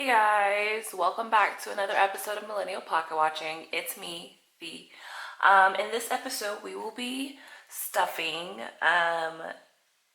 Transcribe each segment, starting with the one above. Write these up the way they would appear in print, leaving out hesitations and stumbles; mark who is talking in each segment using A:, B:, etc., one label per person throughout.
A: Hey guys, welcome back to another episode of Millennial Pocket Watching. It's me, V. In this episode, we will be stuffing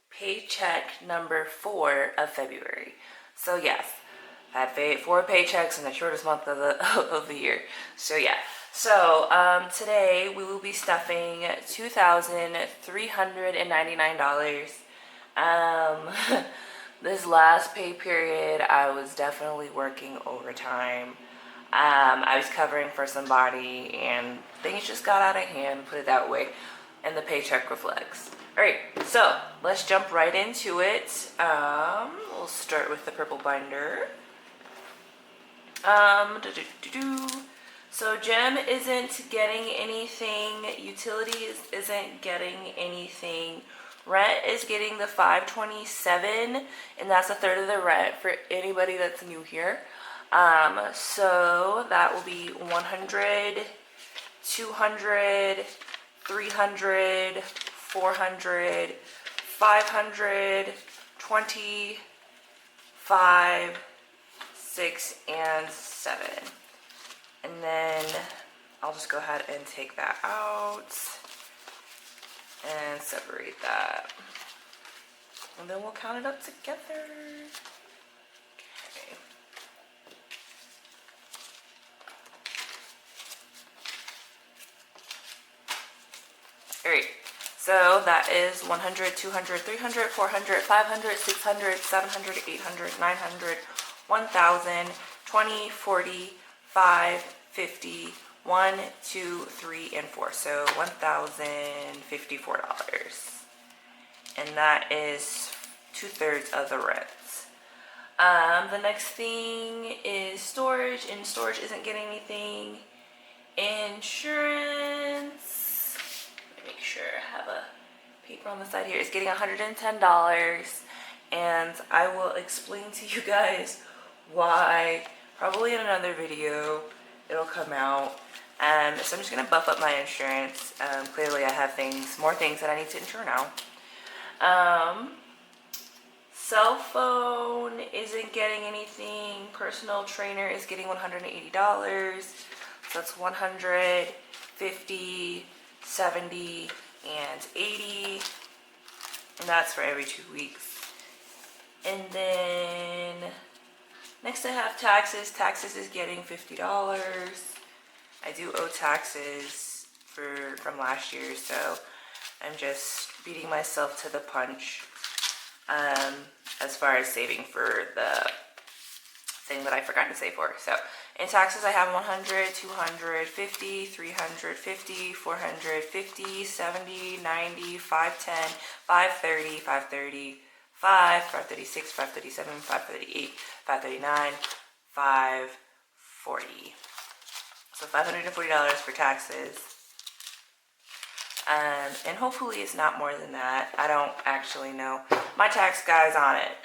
A: paycheck number 4 of February. So yes, I had 4 paychecks in the shortest month of the of the year. So yeah. So today we will be stuffing $2,399. This last pay period, I was definitely working overtime. I was covering for somebody, and things just got out of hand, put it that way, and the paycheck reflects. All right, so let's jump right into it. We'll start with the purple binder. So Gem isn't getting anything. Utilities isn't getting anything. Rent is getting the $527, and that's a third of the rent for anybody that's new here. So that will be 100, 200, 300, 400, 500, 20, 5, 6, and 7. And then I'll just go ahead and take that out and separate that. And then we'll count it up together. Okay. Alright, so that is 100, 200, 300, 400, 500, 600, 700, 800, 900, 1,000, 20, 40, 5, 50, 1, 2, 3, and 4. So $1,054. And that is 2/3 of the rent. The next thing is storage, and storage isn't getting anything. Insurance, let me make sure I have a paper on the side here. It's getting $110, and I will explain to you guys why probably in another video it'll come out. So I'm just gonna buff up my insurance. Clearly I have more things that I need to insure now. Cell phone isn't getting anything. Personal trainer is getting $180. So that's 100, 50, 70, and 80. And that's for every 2 weeks. And then next I have taxes. Taxes is getting $50. I do owe taxes from last year, so I'm just beating myself to the punch as far as saving for the thing that I forgot to save for. So in taxes I have 100, 200, 50, 350, 450, 70, 90, 510, 530, 530, 536, 537, 538, 539, 540. So $540 for taxes. And hopefully it's not more than that. I don't actually know. My tax guy's on it.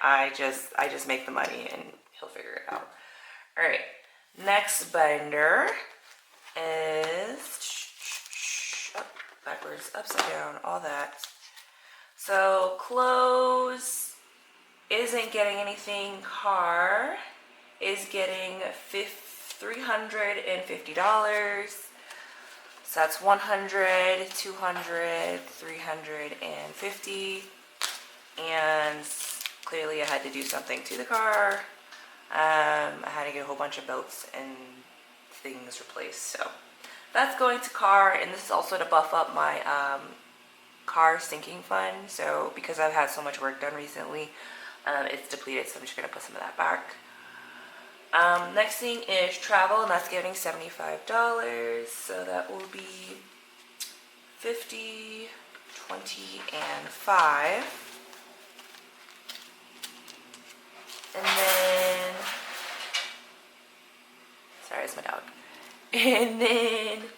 A: I just make the money and he'll figure it out. All right. Next binder is backwards, upside down, all that. So clothes isn't getting anything. Car is getting $350. So that's 100, 200, 350. And clearly I had to do something to the car. I had to get a whole bunch of belts and things replaced. So that's going to car, and this is also to buff up my car sinking fund. So because I've had so much work done recently, it's depleted, so I'm just going to put some of that back. Next thing is travel, and that's getting $75. So that will be 50, 20, and 5. And then, sorry, it's my dog. And then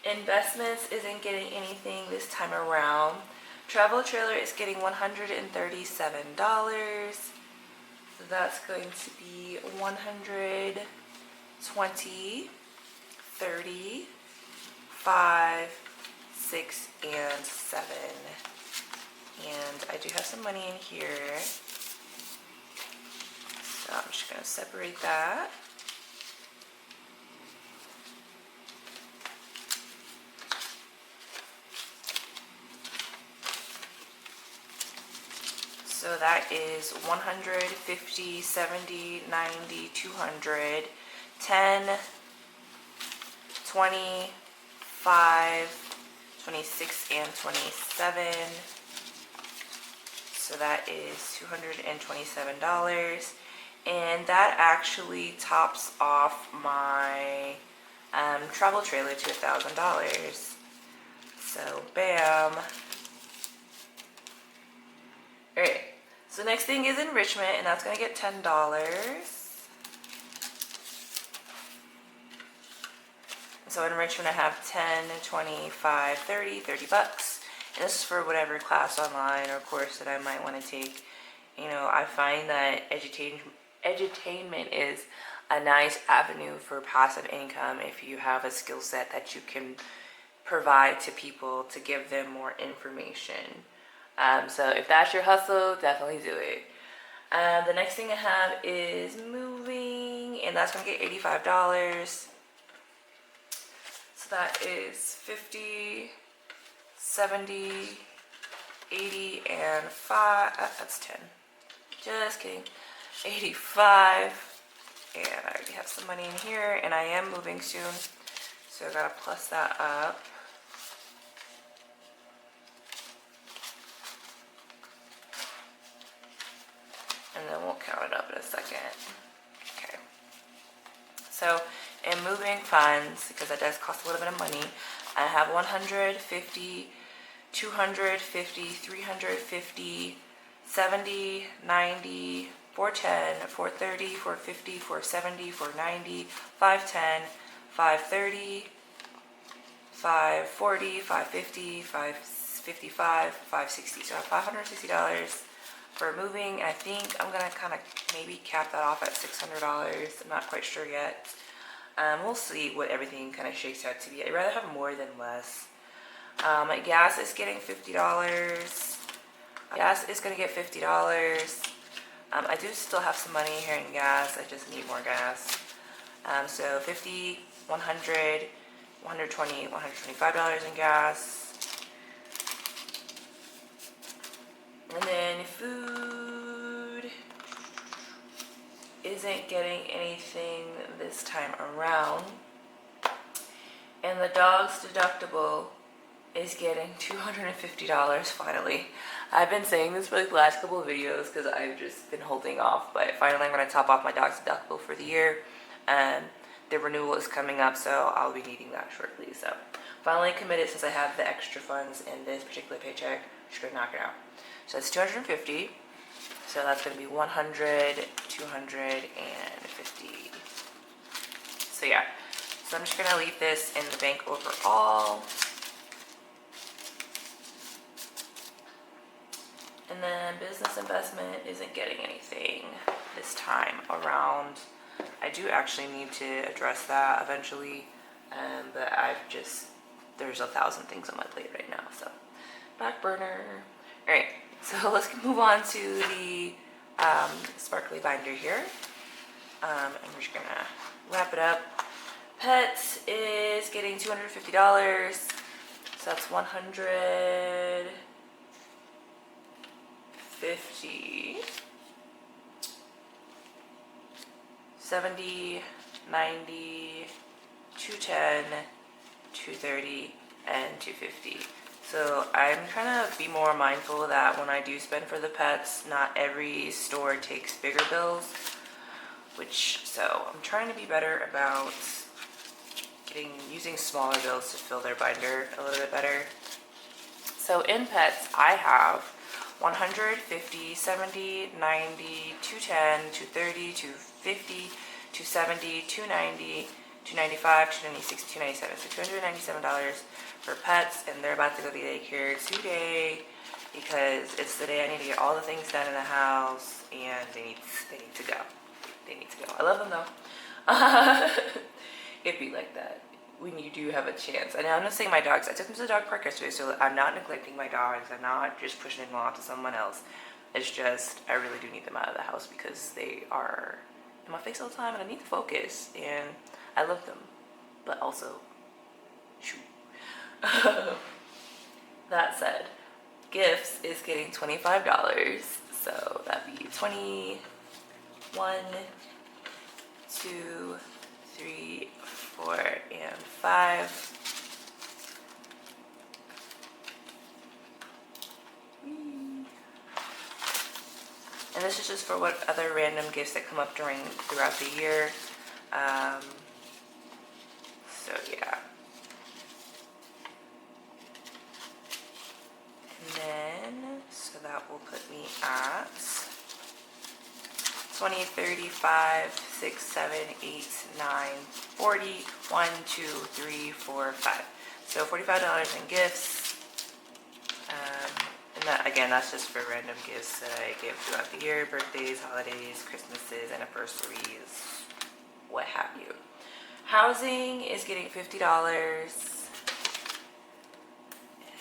A: investments isn't getting anything this time around. Travel trailer is getting $137. So that's going to be 100, 20, 30, 5, 6, and 7. And I do have some money in here. So I'm just going to separate that. So that is 100, 50, 70, 90, 200, 10, 20, 5, 26, and 27. So that is $227. And that actually tops off my travel trailer to $1,000. So bam. Alright, so next thing is enrichment, and that's going to get $10. So enrichment I have 10, 25, 30, $30. And this is for whatever class online or course that I might want to take. You know, I find that edutainment is a nice avenue for passive income if you have a skill set that you can provide to people to give them more information. So if that's your hustle, definitely do it. The next thing I have is moving, and that's going to get $85. So that is 50, 70, 80, and 5. That's 10. Just kidding. 85. And I already have some money in here, and I am moving soon. So I gotta plus that up. And then we'll count it up in a second. Okay. So in moving funds, because that does cost a little bit of money, I have 150, 250, 350, 70, 90, 410, 430, 450, 470, 490, 510, 530, 540, 550, 555, 560. So I have $560 for moving. I think I'm gonna kind of maybe cap that off at $600. I'm not quite sure yet. We'll see what everything kind of shakes out to be. I'd rather have more than less. My gas is getting $50. Gas is gonna get $50. I do still have some money here in gas. I just need more gas. So 50, 100, 120, $125 in gas. And then food isn't getting anything this time around. And the dog's deductible is getting $250 finally. I've been saying this for like the last couple of videos because I've just been holding off, but finally I'm going to top off my dog's deductible for the year. The renewal is coming up, so I'll be needing that shortly. So finally committed, since I have the extra funds in this particular paycheck. Just going to knock it out. So that's $250. So that's going to be $100, $250. So yeah. So I'm just going to leave this in the bank overall. And then business investment isn't getting anything this time around. I do actually need to address that eventually, but there's 1,000 things on my plate right now, so back burner. All right, so let's move on to the sparkly binder here, and we're just gonna wrap it up. Pets is getting $250, so that's 150, 70, 90, 210, 230, and 250. So I'm trying to be more mindful that when I do spend for the pets, not every store takes bigger bills, so I'm trying to be better about using smaller bills to fill their binder a little bit better. So in pets, I have 100, 50, 70, 90, 210, 230, 250, 270, 290, 295, 296, 297. So $297 for pets, and they're about to go to daycare today because it's the day I need to get all the things done in the house, and they need to go. They need to go. I love them though. It'd be like that when you do have a chance. And I'm not saying my dogs. I took them to the dog park yesterday, so I'm not neglecting my dogs. I'm not just pushing them off to someone else. It's just, I really do need them out of the house because they are in my face all the time and I need to focus, and I love them, but also, shoot. That said, gifts is getting $25, so that'd be 20, 1, 2, 3, 4, and 5. And this is just for what other random gifts that come up throughout the year. So yeah. And then, so that will put me at 20, 35, 6, 7, 8, 9, 40, 1, 2, 3, 4, 5. So $45 in gifts. And that, again, that's just for random gifts that I give throughout the year: birthdays, holidays, Christmases, anniversaries, what have you. Housing is getting $50.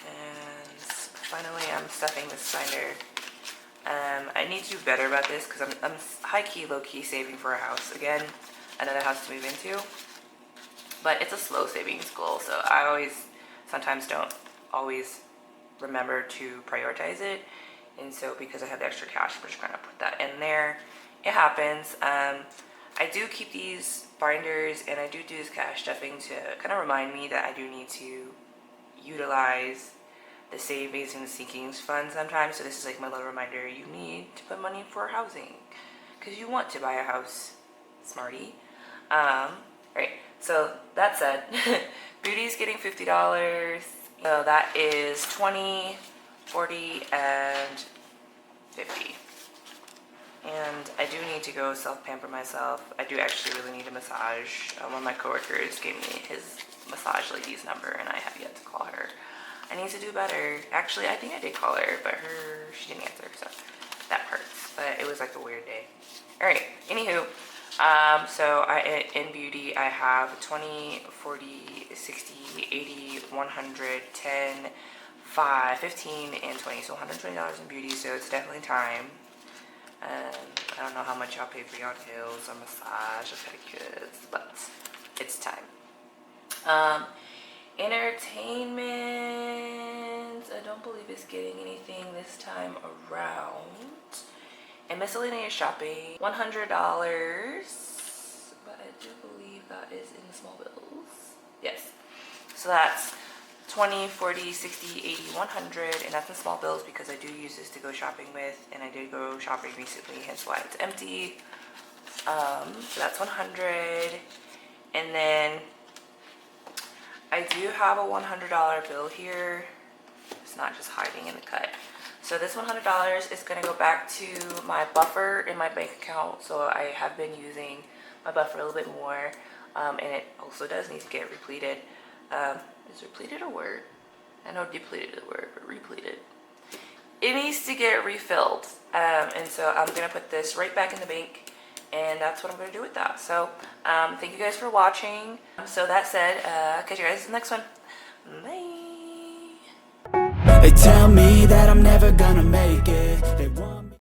A: And finally, I'm stuffing this binder. I need to do better about this because I'm high-key, low-key saving for a house. Again, another house to move into. But it's a slow savings goal, so I sometimes don't always remember to prioritize it. And so because I have the extra cash, I'm just going to put that in there. It happens. I do keep these binders and I do this cash stuffing to kind of remind me that I do need to utilize the savings and the sinking fund sometimes. So this is like my little reminder: you need to put money for housing because you want to buy a house, smarty. Right, so that said, beauty's getting $50. So that is 20, 40, and 50. And I do need to go self-pamper myself. I do actually really need a massage. One of my coworkers gave me his massage lady's number and I have yet to call her. I need to do better. Actually, I think I did call her, but she didn't answer, so that hurts. But it was like a weird day. All right, anywho, so in beauty, I have 20, 40, 60, 80, 100, 10, 5, 15, and 20. So $120 in beauty, so it's definitely time. I don't know how much y'all pay for y'all nails or massage or pedicures, but it's time. Entertainment, I don't believe it's getting anything this time around. And miscellaneous shopping, $100, but I do believe that is in the small bills. Yes, so that's 20, 40, 60, 80, 100, and that's in small bills because I do use this to go shopping with, and I did go shopping recently, hence why it's empty. So that's 100, and then I do have a $100 bill here. It's not just hiding in the cut. So this $100 is going to go back to my buffer in my bank account. So I have been using my buffer a little bit more, and it also does need to get repleted. Is repleted a word? I know depleted is a word, but repleted. It needs to get refilled, and so I'm going to put this right back in the bank, and that's what I'm going to do with that. So thank you guys for watching. So that said, catch you guys in the next one. Bye.
B: They tell me that I'm never gonna make it. They want